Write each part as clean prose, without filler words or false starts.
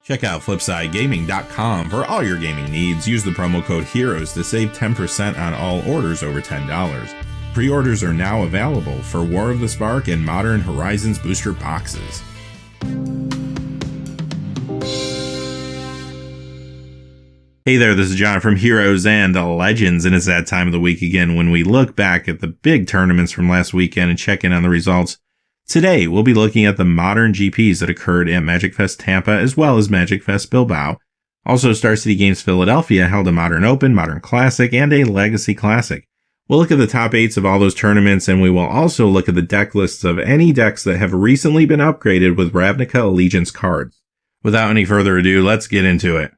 Check out FlipsideGaming.com for all your gaming needs. Use the promo code HEROES to save 10% on all orders over $10. Pre-orders are now available for War of the Spark and Modern Horizons booster boxes. Hey there, this is John from Heroes and Legends, and it's that time of the week again when we look back at the big tournaments from last weekend and check in on the results. Today, we'll be looking at the modern GPs that occurred at MagicFest Tampa as well as MagicFest Bilbao. Also, Star City Games Philadelphia held a Modern Open, Modern Classic, and a Legacy Classic. We'll look at the top 8s of all those tournaments, and we will also look at the deck lists of any decks that have recently been upgraded with Ravnica Allegiance cards. Without any further ado, let's get into it.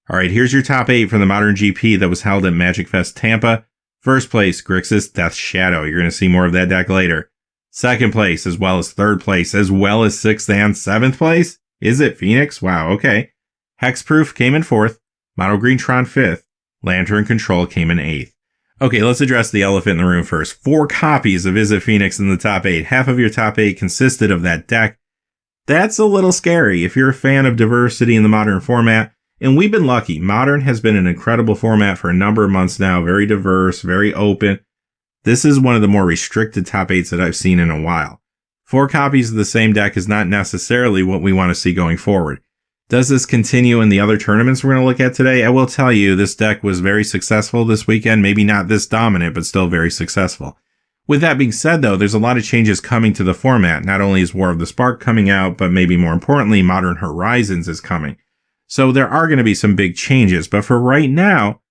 Alright, here's your top 8 from the Modern GP that was held at MagicFest Tampa. First place, Grixis Death Shadow. You're going to see more of that deck later. Second place, as well as third place, as well as 6th and 7th place? Is it Phoenix? Wow, okay. Hexproof came in 4th. Mono Green Tron 5th. Lantern Control came in 8th. Okay, let's address the elephant in the room first. 4 copies of Is It Phoenix in the top 8. Half of your top 8 consisted of that deck. That's a little scary if you're a fan of diversity in the Modern format. And we've been lucky. Modern has been an incredible format for a number of months now. Very diverse, very open. This is one of the more restricted top 8s that I've seen in a while. 4 copies of the same deck is not necessarily what we want to see going forward. Does this continue in the other tournaments we're going to look at today? I will tell you, this deck was very successful this weekend. Maybe not this dominant, but still very successful. With that being said, though, there's a lot of changes coming to the format. Not only is War of the Spark coming out, but maybe more importantly, Modern Horizons is coming. So there are going to be some big changes. But for right now,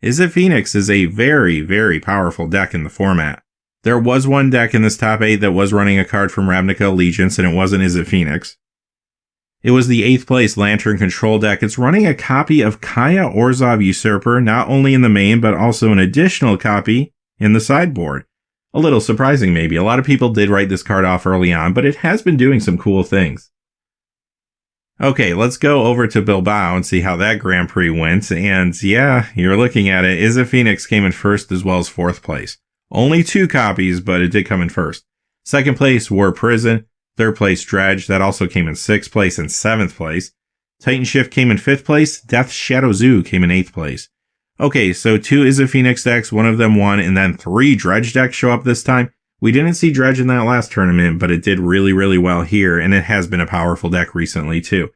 Is It Phoenix is a very, very powerful deck in the format. There was one deck in this top 8 that was running a card from Ravnica Allegiance, and it wasn't Is It Phoenix. It was the 8th place Lantern Control deck. It's running a copy of Kaya Orzhov Usurper, not only in the main, but also an additional copy in the sideboard. A little surprising maybe. A lot of people did write this card off early on, but it has been doing some cool things. Okay, let's go over to Bilbao and see how that Grand Prix went. And yeah, you're looking at it. Is It Phoenix came in 1st as well as 4th place. Only 2 copies, but it did come in 1st. 2nd place, War Prison. 3rd place, Dredge. That also came in 6th place and 7th place. Titan Shift came in 5th place. Death Shadow Zoo came in 8th place. Okay, so 2 Is It Phoenix decks, one of them won, and then 3 Dredge decks show up this time. We didn't see Dredge in that last tournament, but it did really, really well here, and it has been a powerful deck recently, too.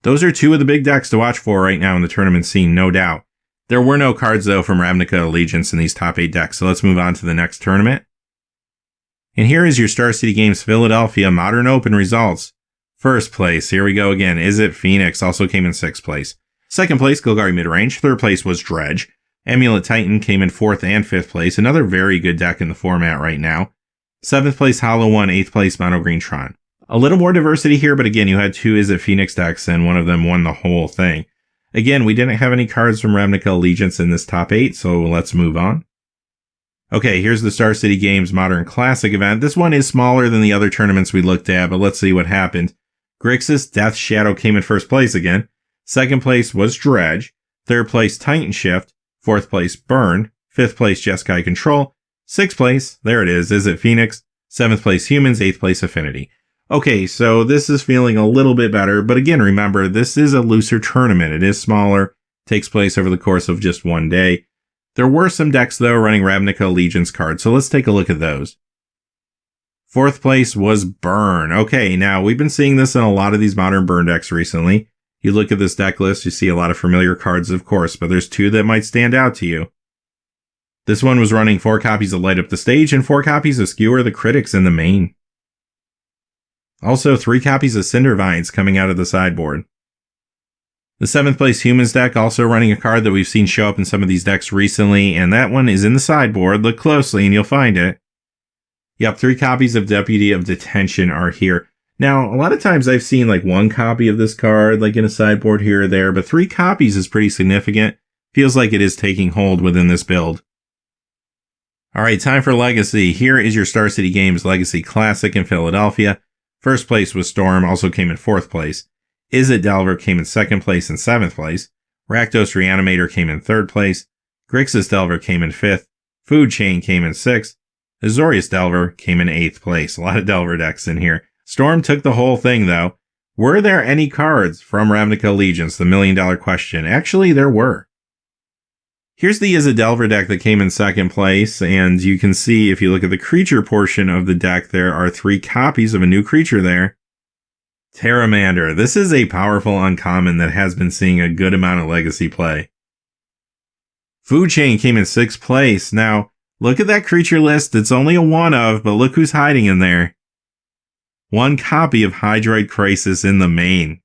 Those are 2 of the big decks to watch for right now in the tournament scene, no doubt. There were no cards, though, from Ravnica Allegiance in these top 8 decks, so let's move on to the next tournament. And here is your Star City Games Philadelphia Modern Open results. First place, here we go again, Is It Phoenix, also came in 6th place. 2nd place, Golgari Midrange. 3rd place was Dredge. Amulet Titan came in 4th and 5th place, another very good deck in the format right now. 7th place, Hollow One. 8th place, Mono Green Tron. A little more diversity here, but again, you had 2 Is It Phoenix decks, and one of them won the whole thing. Again, we didn't have any cards from Ravnica Allegiance in this top 8, so let's move on. Okay, here's the Star City Games Modern Classic event. This one is smaller than the other tournaments we looked at, but let's see what happened. Grixis Death Shadow came in 1st place again. 2nd place was Dredge. 3rd place, Titan Shift. 4th place, Burn. 5th place, Jeskai Control. 6th place, there it is It Phoenix. 7th place, Humans. 8th place, Affinity. Okay, so this is feeling a little bit better, but again, remember, this is a looser tournament. It is smaller, takes place over the course of just one day. There were some decks, though, running Ravnica Allegiance cards, so let's take a look at those. 4th place was Burn. Okay, now, we've been seeing this in a lot of these modern Burn decks recently. You look at this deck list, you see a lot of familiar cards, of course, but there's 2 that might stand out to you. This one was running 4 copies of Light Up the Stage and 4 copies of Skewer the Critics in the main. Also, 3 copies of Cindervines coming out of the sideboard. The 7th place Humans deck also running a card that we've seen show up in some of these decks recently, and that one is in the sideboard. Look closely and you'll find it. Yep, 3 copies of Deputy of Detention are here. Now, a lot of times I've seen like 1 copy of this card, like in a sideboard here or there, but 3 copies is pretty significant. Feels like it is taking hold within this build. Alright, time for Legacy. Here is your Star City Games Legacy Classic in Philadelphia. 1st place was Storm, also came in 4th place. Is It Delver came in 2nd place and 7th place. Rakdos Reanimator came in 3rd place. Grixis Delver came in 5th. Food Chain came in 6th. Azorius Delver came in 8th place. A lot of Delver decks in here. Storm took the whole thing, though. Were there any cards from Ravnica Allegiance? The $1 million question. Actually, there were. Here's the Delver deck that came in second place, and you can see if you look at the creature portion of the deck, there are 3 copies of a new creature there. Terramander. This is a powerful uncommon that has been seeing a good amount of legacy play. Food Chain came in 6th place. Now, look at that creature list. It's only a one of, but look who's hiding in there. 1 copy of Hydroid Crisis in the main.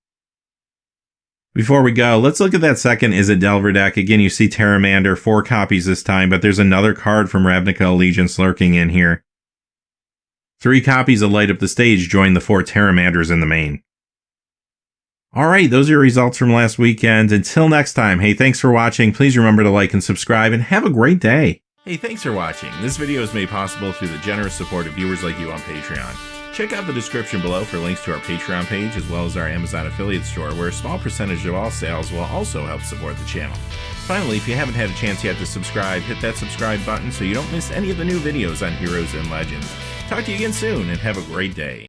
Before we go, let's look at that second Delver deck. Again, you see Terramander, 4 copies this time, but there's another card from Ravnica Allegiance lurking in here. 3 copies of Light Up the Stage join the 4 Terramanders in the main. Alright, those are your results from last weekend. Until next time, hey, thanks for watching. Please remember to like and subscribe, and have a great day. Hey, thanks for watching. This video is made possible through the generous support of viewers like you on Patreon. Check out the description below for links to our Patreon page, as well as our Amazon affiliate store, where a small percentage of all sales will also help support the channel. Finally, if you haven't had a chance yet to subscribe, hit that subscribe button so you don't miss any of the new videos on Heroes and Legends. Talk to you again soon, and have a great day.